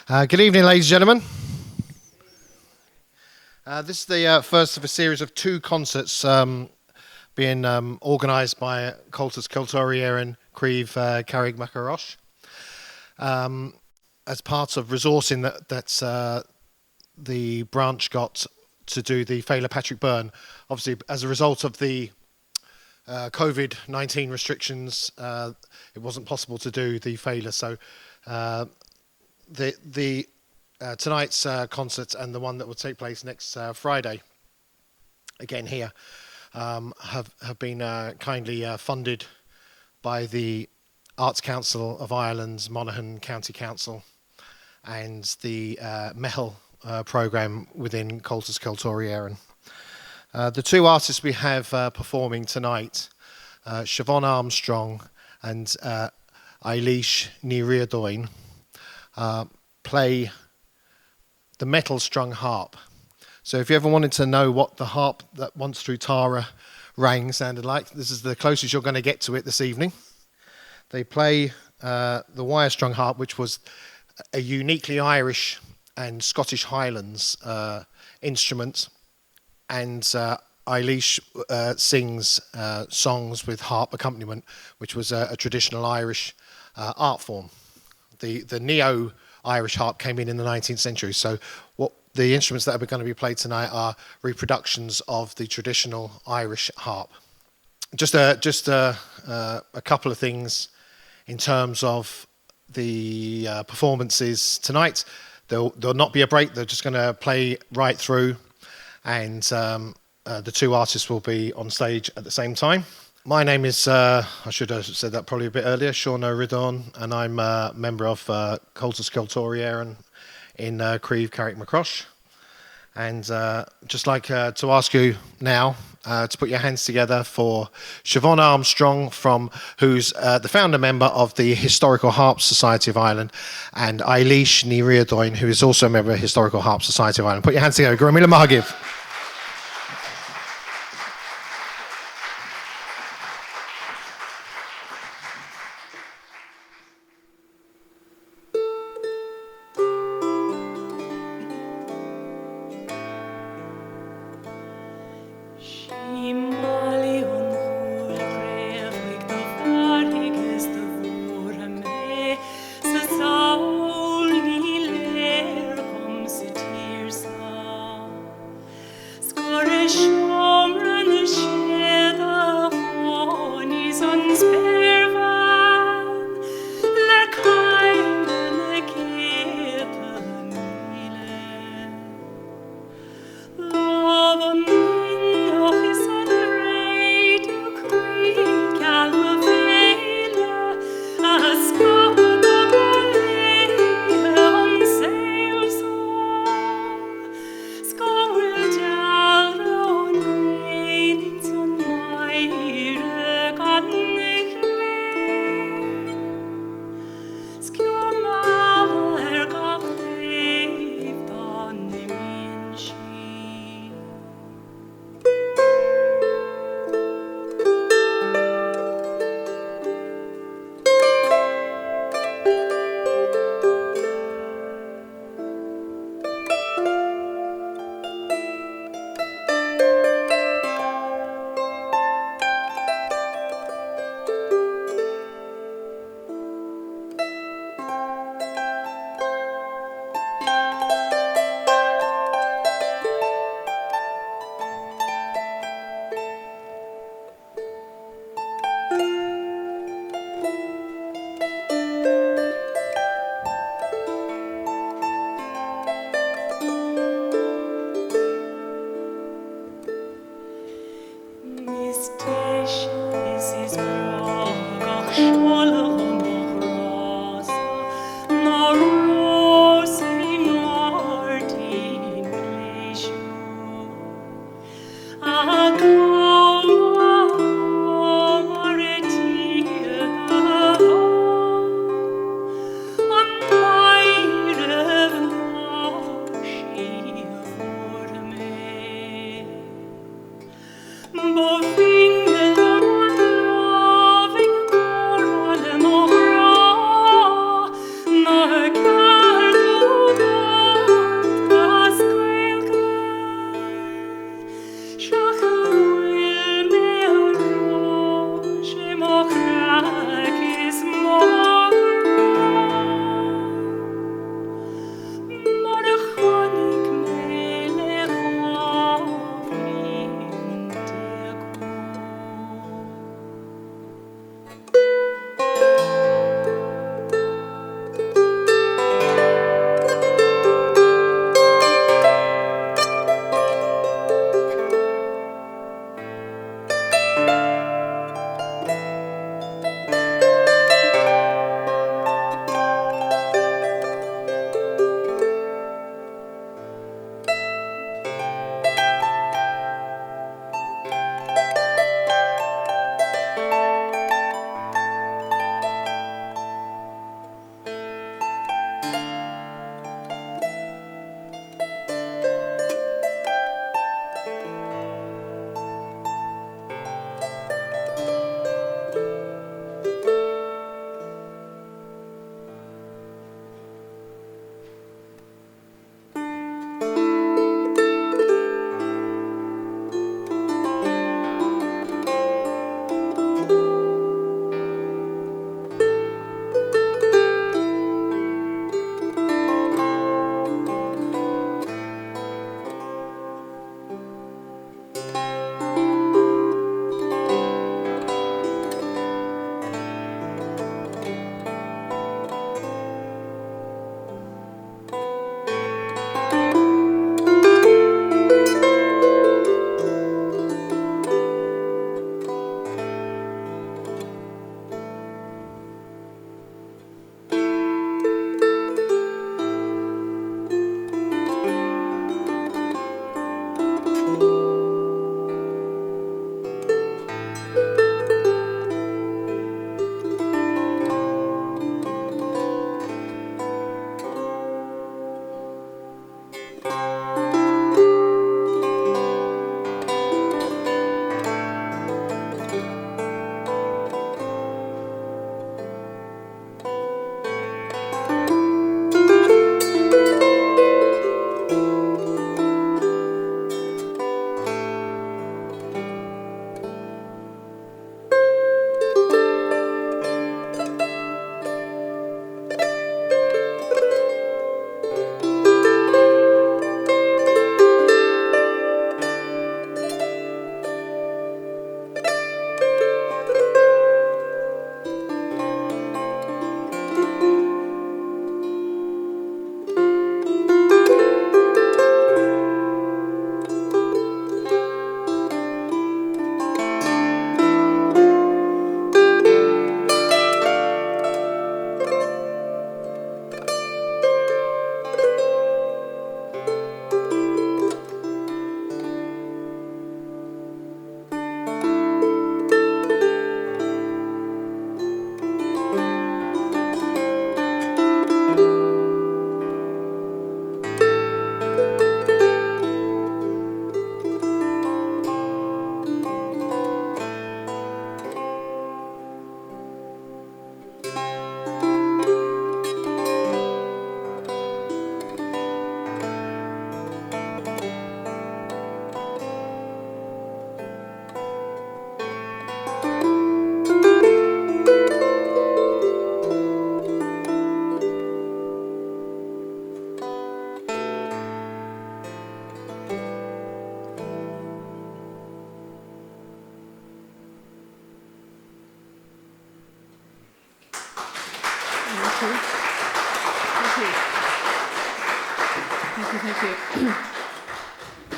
Good evening, ladies and gentlemen. This is the first of a series of two concerts being organised by Coltas Cultúr and Críomh Carrig Macarosh as part of resourcing that the branch got to do the Féile Patrick Byrne. Obviously, as a result of the COVID-19 restrictions, it wasn't possible to do the Féile, so the tonight's concert and the one that will take place next Friday, again here, have been kindly funded by the Arts Council of Ireland's Monaghan County Council and the Mehel programme within Coltas Cultúr. The two artists we have performing tonight, Siobhán Armstrong and Eibhlís Ní Riordáin, play the metal strung harp. So if you ever wanted to know what the harp that once through Tara rang sounded like, this is the closest you're going to get to it this evening. They play the wire strung harp, which was a uniquely Irish and Scottish Highlands instrument, and Eibhlís sings songs with harp accompaniment, which was a traditional Irish art form. The neo-Irish harp came in the 19th century. So what the instruments that are going to be played tonight are reproductions of the traditional Irish harp. Just a couple of things in terms of the performances tonight. There'll not be a break. They're just going to play right through, and the two artists will be on stage at the same time. My name is, I should have said that probably a bit earlier, Siobhán Armstrong, and I'm a member of Coltas Cultúr and in Críomh Carrig Macarosh. And just like to ask you now to put your hands together for Siobhán Armstrong, who's the founder member of the Historical Harp Society of Ireland, and Eibhlís Ní Riordáin, who is also a member of the Historical Harp Society of Ireland. Put your hands together. Gramila Mahagiv.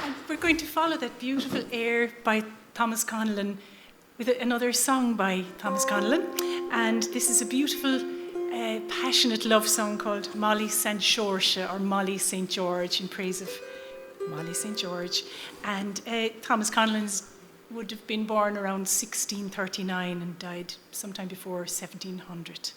And we're going to follow that beautiful air by Thomas Connellan with another song by Thomas Connellan. And this is a beautiful, passionate love song called Molly St. George, or Molly St. George, in praise of Molly St. George. And Thomas Connellan would have been born around 1639 and died sometime before 1700.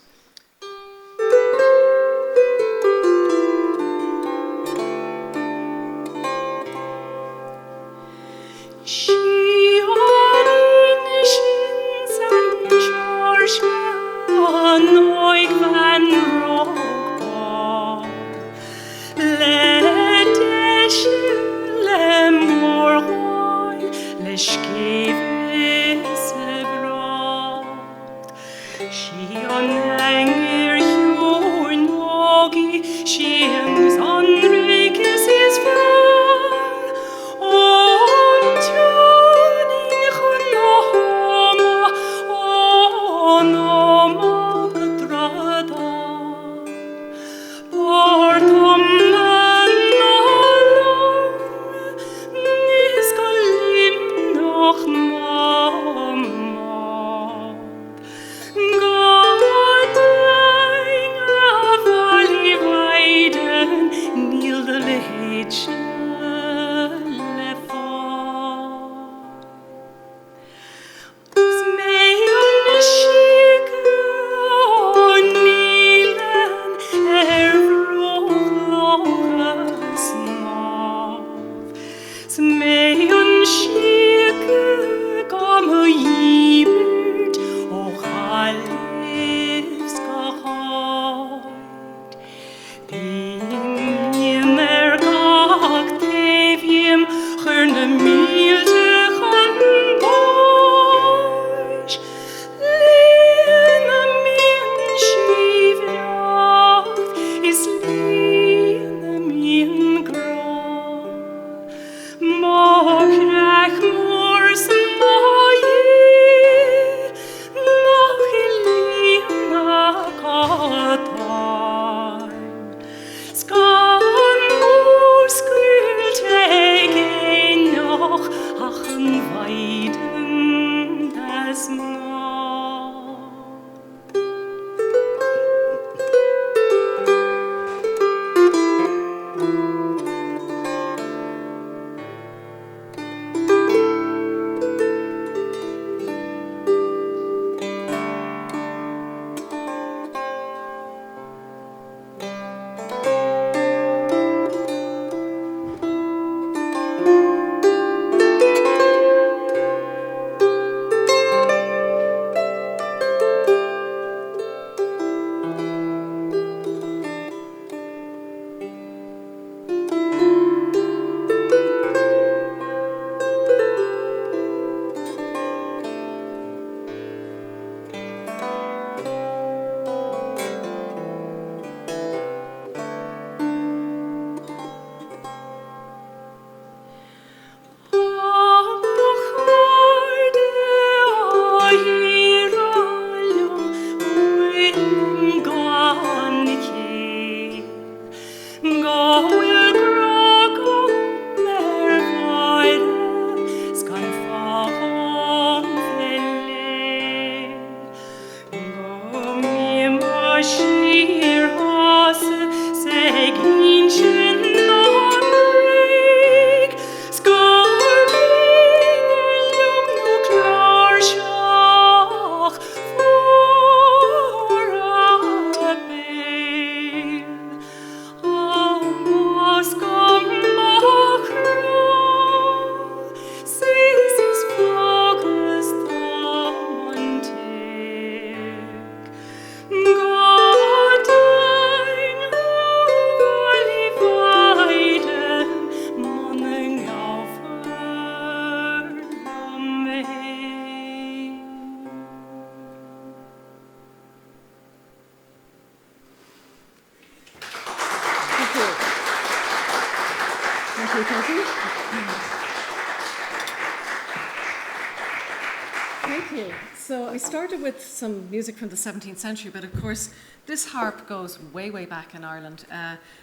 Thank you. So I started with some music from the 17th century, but of course this harp goes way, way back in Ireland.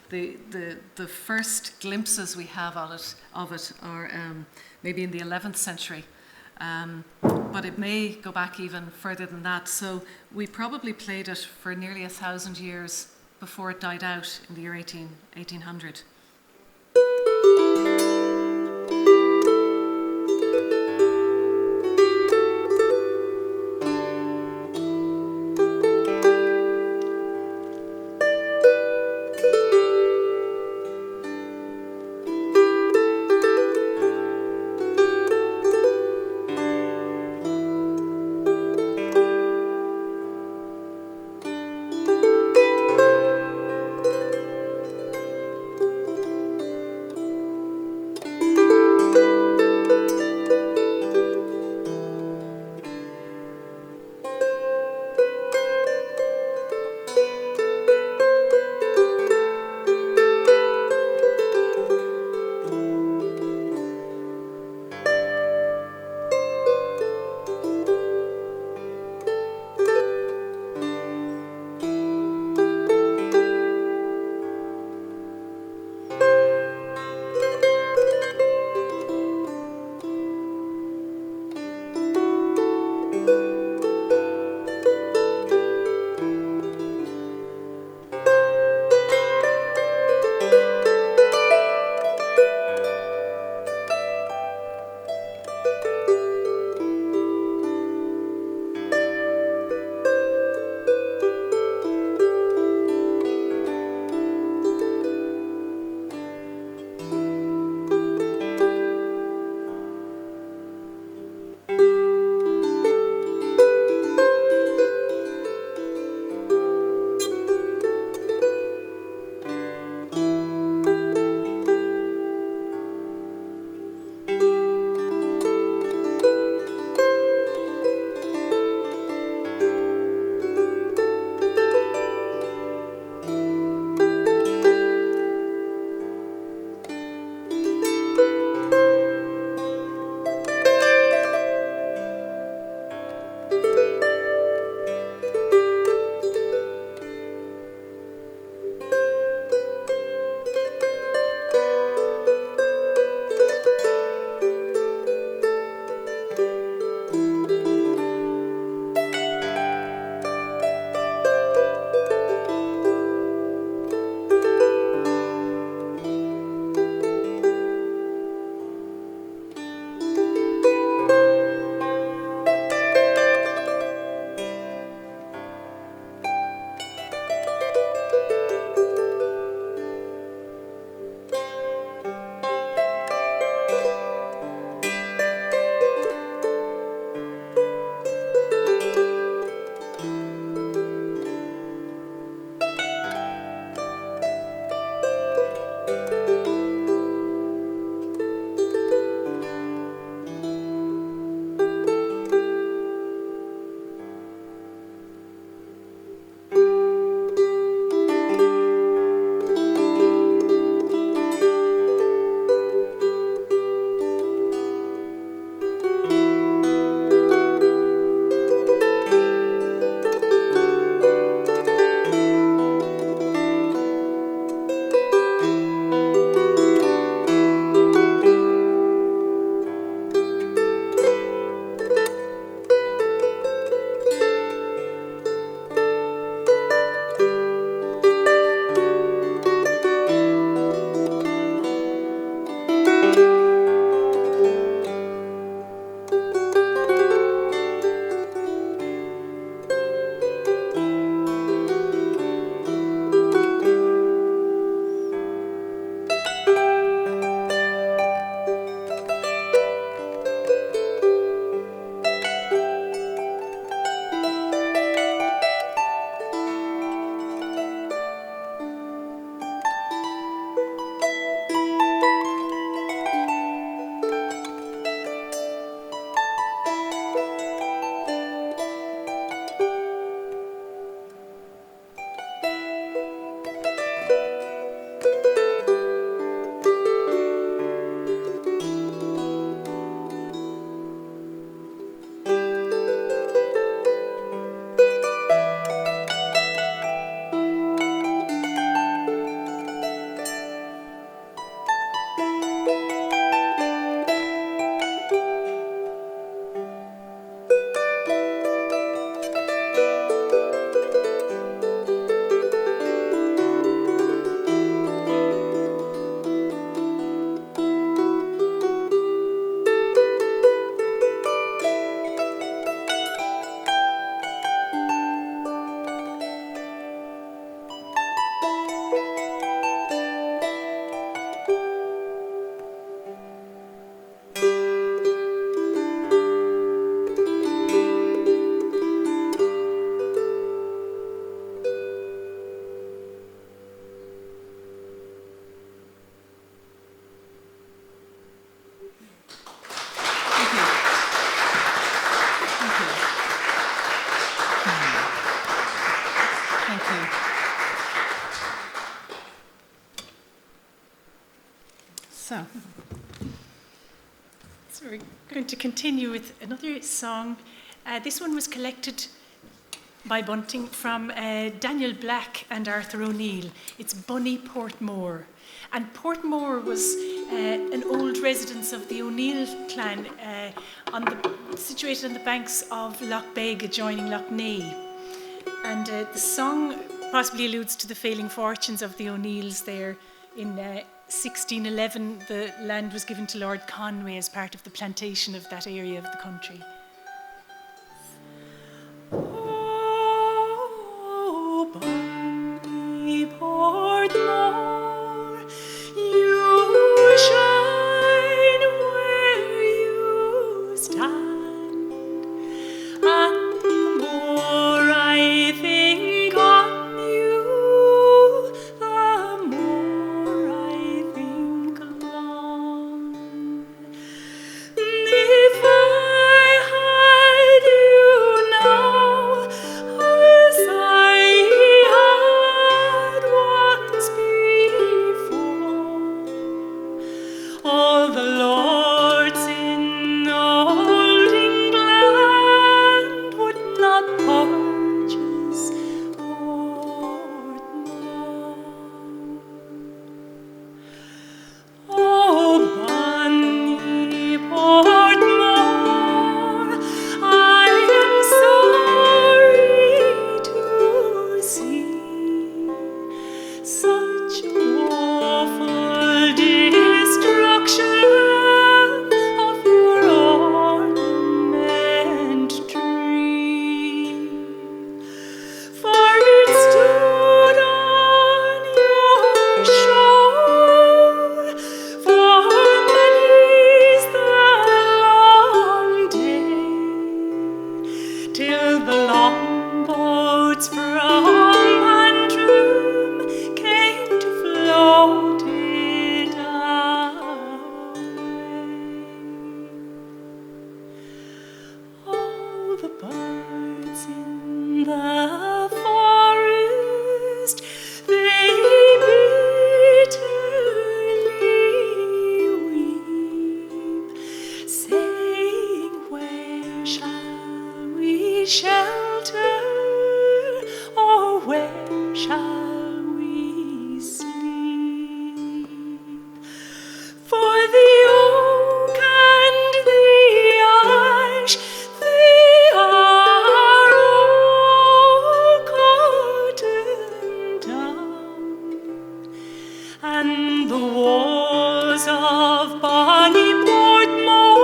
The first glimpses we have of it are maybe in the 11th century, but it may go back even further than that. So we probably played it for nearly 1,000 years before it died out in the year 1800. So, So we're going to continue with another song. This one was collected by Bunting from Daniel Black and Arthur O'Neill. It's Bunny Portmore. And Portmore was an old residence of the O'Neill clan situated on the banks of Lough Beg adjoining Lough Neagh. And the song possibly alludes to the failing fortunes of the O'Neills there. In 1611, the land was given to Lord Conway as part of the plantation of that area of the country. Oh, Bunny Portmore, you shine where you stand, and the more I think on you, the more I think long. If I had you now, as I had once before, all the lords in old England would not purchase Portmore. Oh, Bunny Portmore, I am sorry to see such awful destruction of your ornament tree. For it stood on your shore for many's the long day, till the longboats from Antrim came to float it away. All the birds in the forest, they bitterly weep, saying, where shall we shelter, or where shall we sleep? For the oak and the ash, they are all cotton down, and the walls of Bonnie Portmore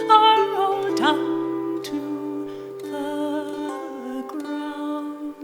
are all down to the ground.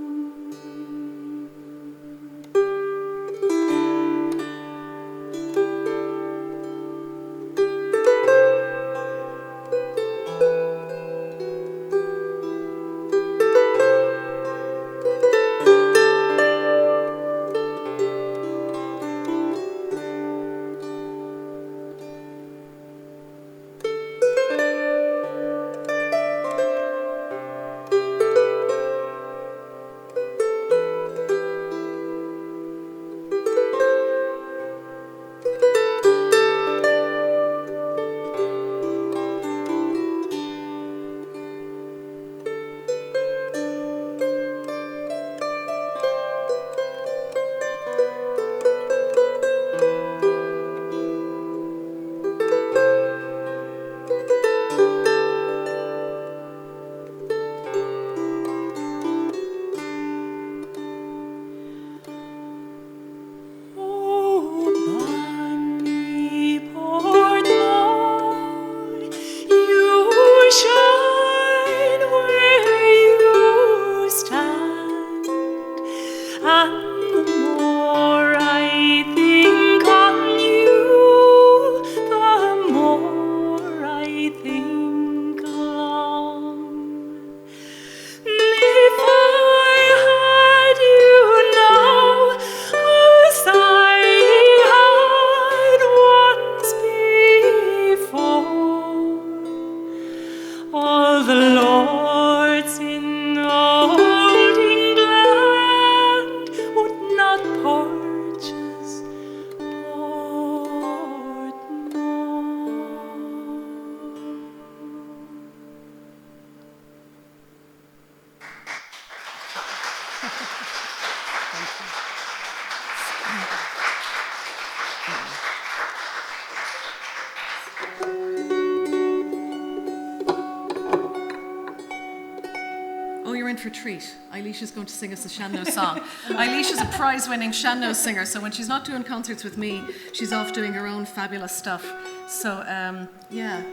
for treat. Eibhlís is going to sing us a Shanno song. Eibhlís is a prize-winning Shanno singer, so when she's not doing concerts with me, she's off doing her own fabulous stuff. So,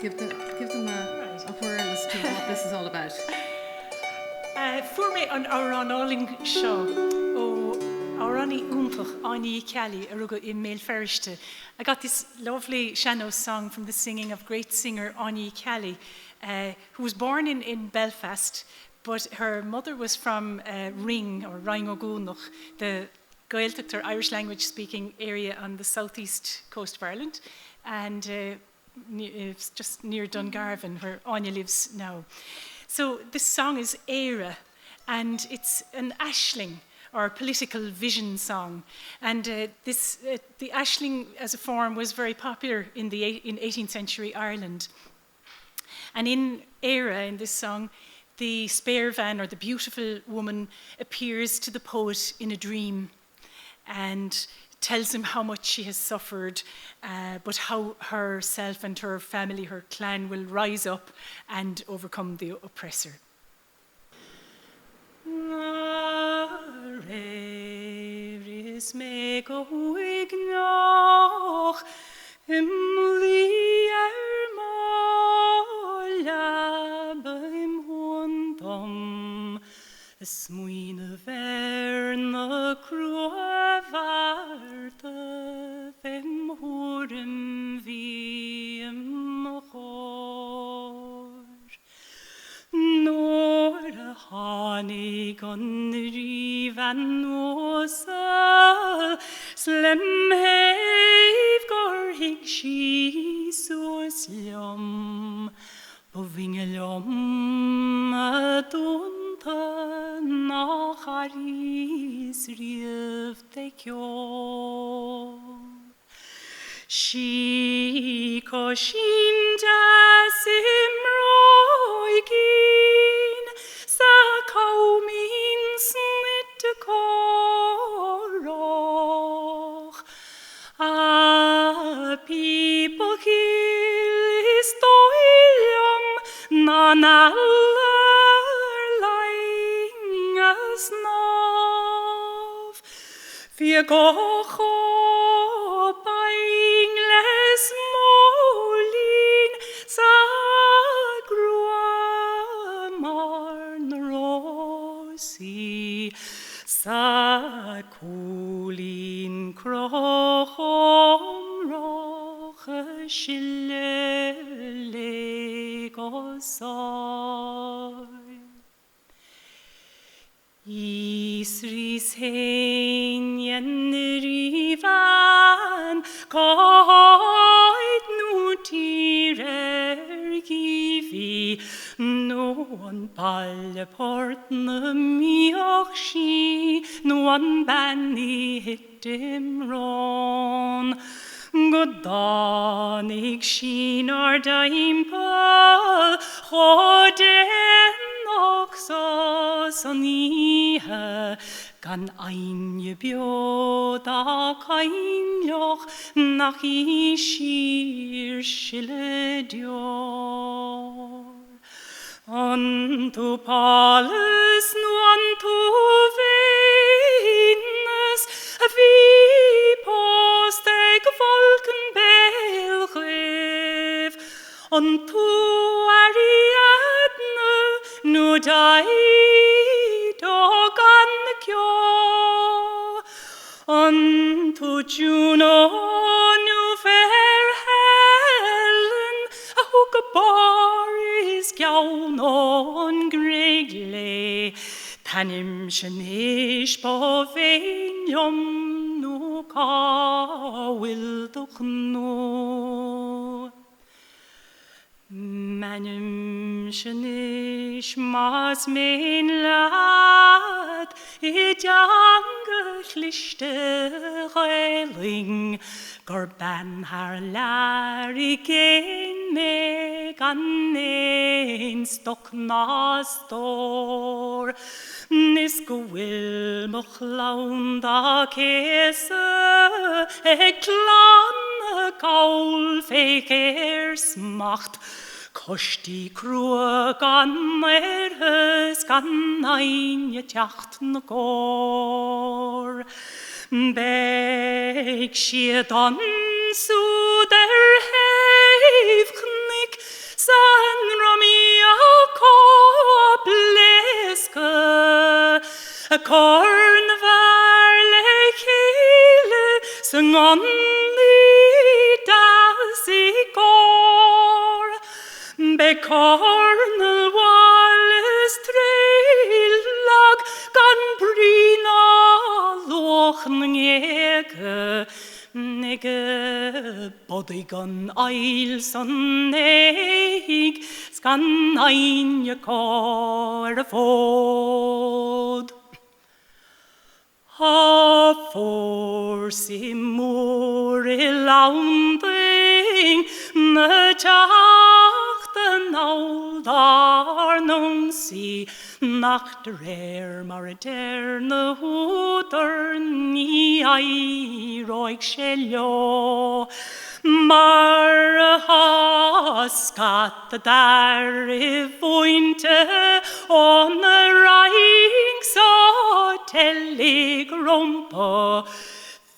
give them a whirl as to what this is all about. For me, an Auranolling show, Aurani Untach, Ani Kelly, Aruga in Mail Ferishte. I got this lovely Shanno song from the singing of great singer Ani Kelly, who was born in Belfast, but her mother was from Ring, or Rangogúnach, the Gaeltacht or Irish language speaking area on the southeast coast of Ireland, and it's just near Dungarvan, where Anya lives now. So this song is Éire, and it's an ashling, or political vision song. And the ashling as a form was very popular in 18th century Ireland. And in Éire, in this song, the spare van, or the beautiful woman, appears to the poet in a dream and tells him how much she has suffered, but how herself and her family, her clan, will rise up and overcome the oppressor. Is me go ignoch hundom smuine verne kruavarte vem horum vim hor nor hanig on rivan osa slem hev gor hig she so slum bovingelum adunta nach aris riv tekyo she koshinda simroigin sa kaumin snit koroch a people kill is toilum nan aller lying as nov wir gocho bingles molin sa gruamar rosi sa kulin krochom roch shillele gosoi Isris henjen rivan koit nu tirer givi non palle portne mioch shi non banni hittim ron Godanig shin Ríordáin pa choden och så sonihe gan ein bioda kein joch nach I shir schille dior Antu pales nu antu venus vi posteg volken belgev Antu ariadne nu dai dogan kyo Antu Juno nu verhellen a hugabaris gaunon gregle tanim shenish bovenium nu ka wilduch nu Manim shenish mas mein lad it angelichte reiling Gorban har lari gen me gan ein stok nastor Nis gwil moch launda kese klan gaul feker smacht Kosti crua gan hys gan ein je teacht na gor. Beg siad an sú der heifchnig san romi a cobleske a corn varle chile syng on the dasigor. Be cornel wallis treilag gan brina loch ngege nege body gan eil son neig skan ein je kor fod. Ha for si mor I launding na jachten old arnum si nach der mar eterne huter ni ai roig shello mar haskat der I vointe on a ring so telegrompa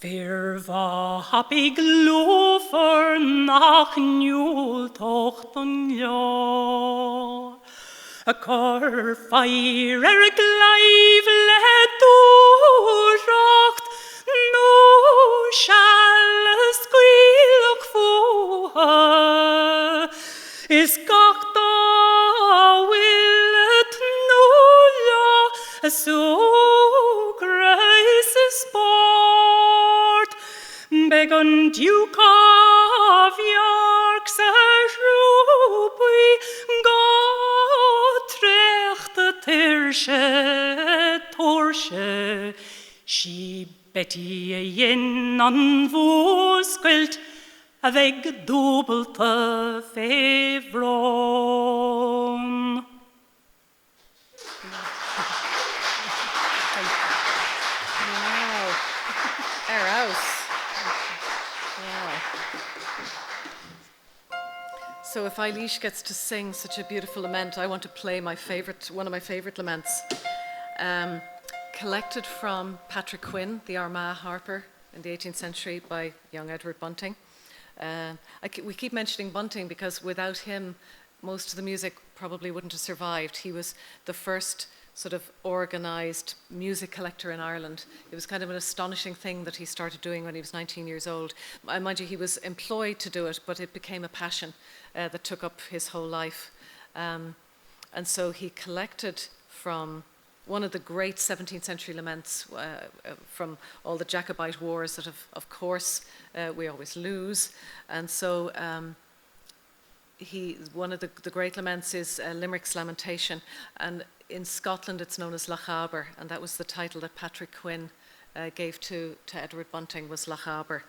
Firva happy glofer nach njul tochten ja. A car fire gleiv let doorracht no shall squeal fu is gachta will it nulla so grace sport begun Duke of York's a ruby Torsche, she Betty yen an voskult avec double fevron. Wow. Eros. Wow. So if Eibhlís gets to sing such a beautiful lament, I want to play one of my favorite laments. Collected from Patrick Quinn, the Armagh harper in the 18th century by young Edward Bunting. We keep mentioning Bunting because without him, most of the music probably wouldn't have survived. He was the first sort of organised music collector in Ireland. It was kind of an astonishing thing that he started doing when he was 19 years old. Mind you, he was employed to do it, but it became a passion that took up his whole life. And so he collected from one of the great 17th century laments from all the Jacobite wars that, of course, we always lose. And so one of the great laments is Limerick's Lamentation. And in Scotland, it's known as Lachaber. And that was the title that Patrick Quinn gave to Edward Bunting, was Lachaber.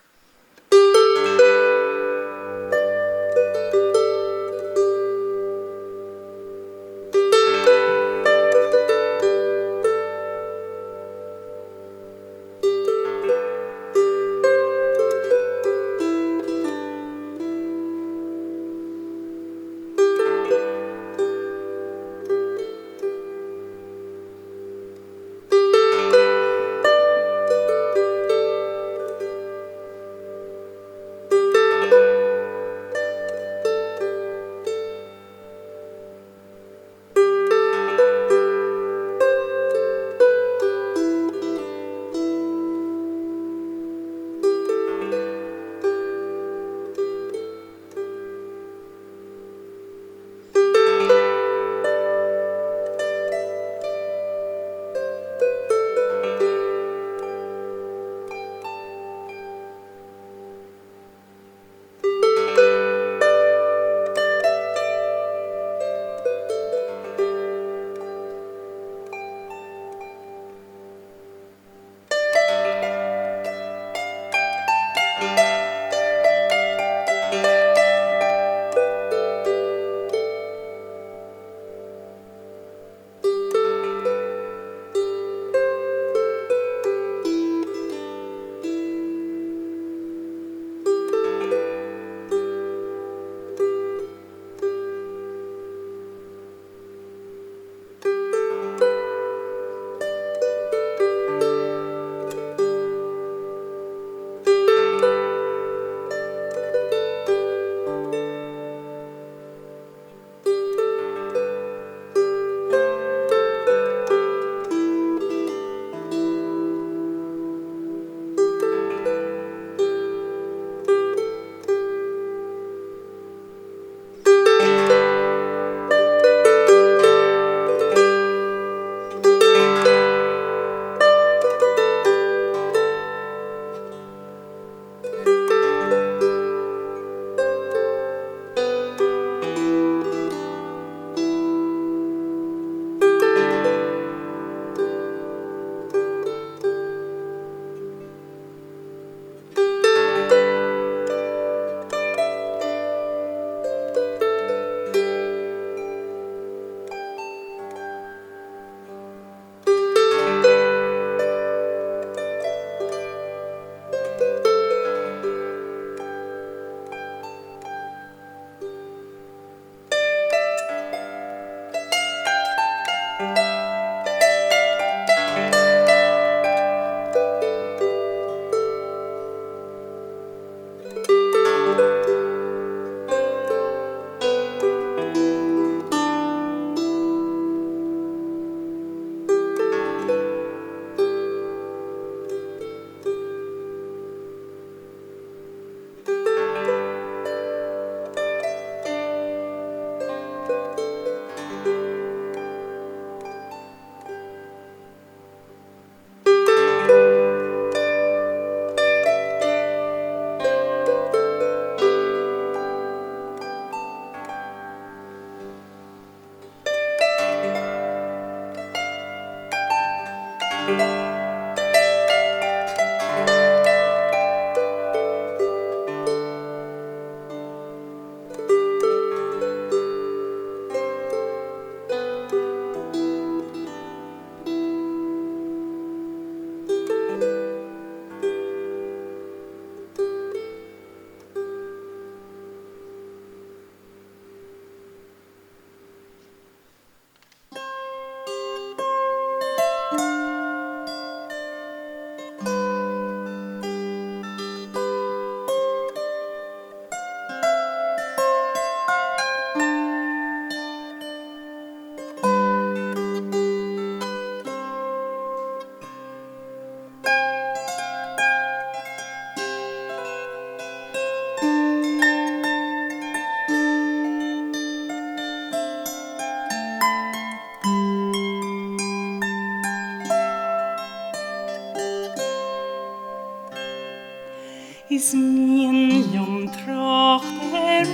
is mien lom trocht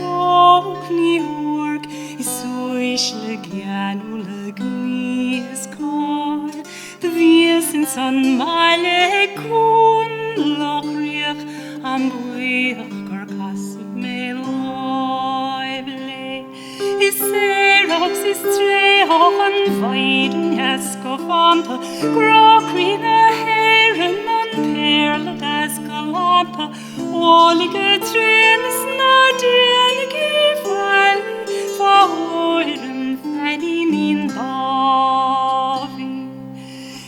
ook nie hoork, is oisle gjanule gnies kar, de wiesens an male koen lachriech am buicher kasse me loible, is serox is trehoch an weiden escovante, grokrina heren an perle descalante, olige trenes na denige fall, verhoren fedin in davi,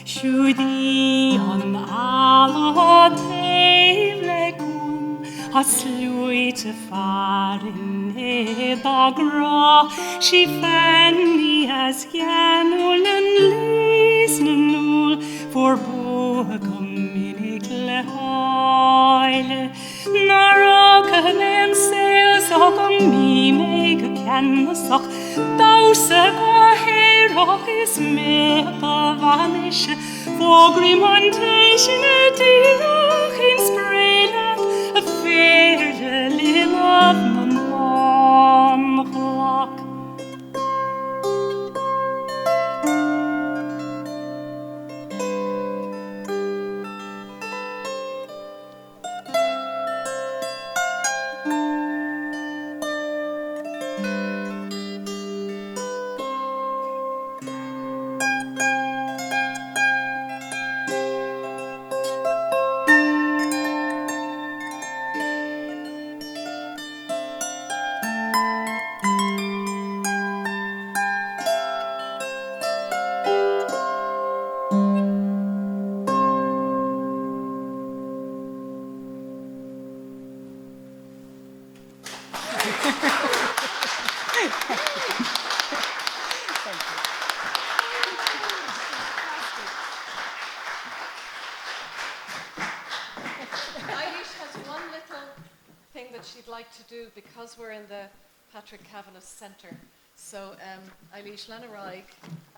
shudi an alla tevle kun, has luite farin e bagra, she fanny as janulen lisnul, for bogum minig le heile, naraka men sails och om mi meg kennesach, dause ga herach is med på vanische, for grimontation e dirach in sprelat, a fair little of non clock. Eibhlís has one little thing that she'd like to do because we're in the Patrick Kavanagh Centre. So, Eibhlís Lenarig,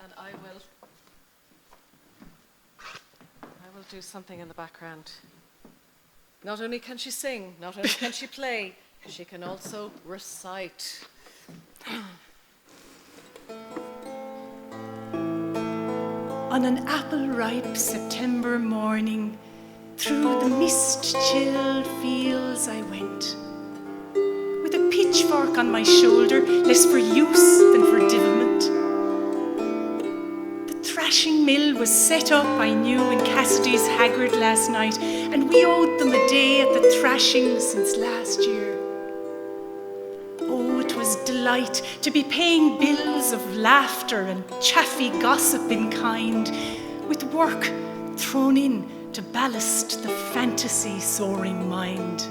and I will do something in the background. Not only can she sing, not only can she play, she can also recite. On an apple-ripe September morning, through the mist-chilled fields I went, with a pitchfork on my shoulder, less for use than for divilment. The thrashing mill was set up, I knew, in Cassidy's Haggard last night, and we owed them a day at the thrashing since last year. Oh, it was delight to be paying bills of laughter and chaffy gossip in kind, with work thrown in to ballast the fantasy-soaring mind.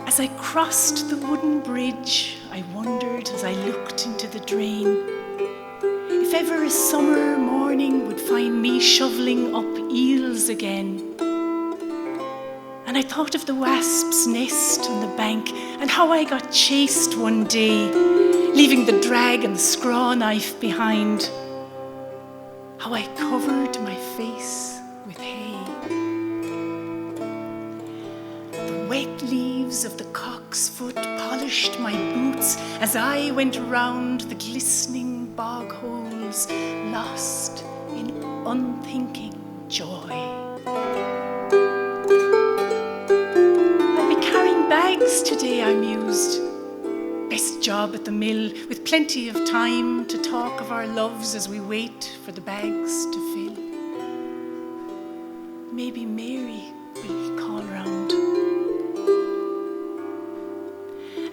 As I crossed the wooden bridge, I wondered as I looked into the drain if ever a summer morning would find me shoveling up eels again. And I thought of the wasp's nest on the bank and how I got chased one day, leaving the drag and the scraw knife behind. How I covered my face with hay. The wet leaves of the cock's foot polished my boots as I went round the glistening bog holes, lost in unthinking joy. I'll be carrying bags today, I mused. Best job at the mill, with plenty of time to talk of our loves as we wait for the bags to fill. Maybe Mary will call round.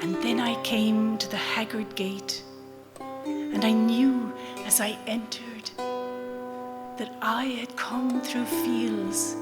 And then I came to the Haggard gate, and I knew as I entered that I had come through fields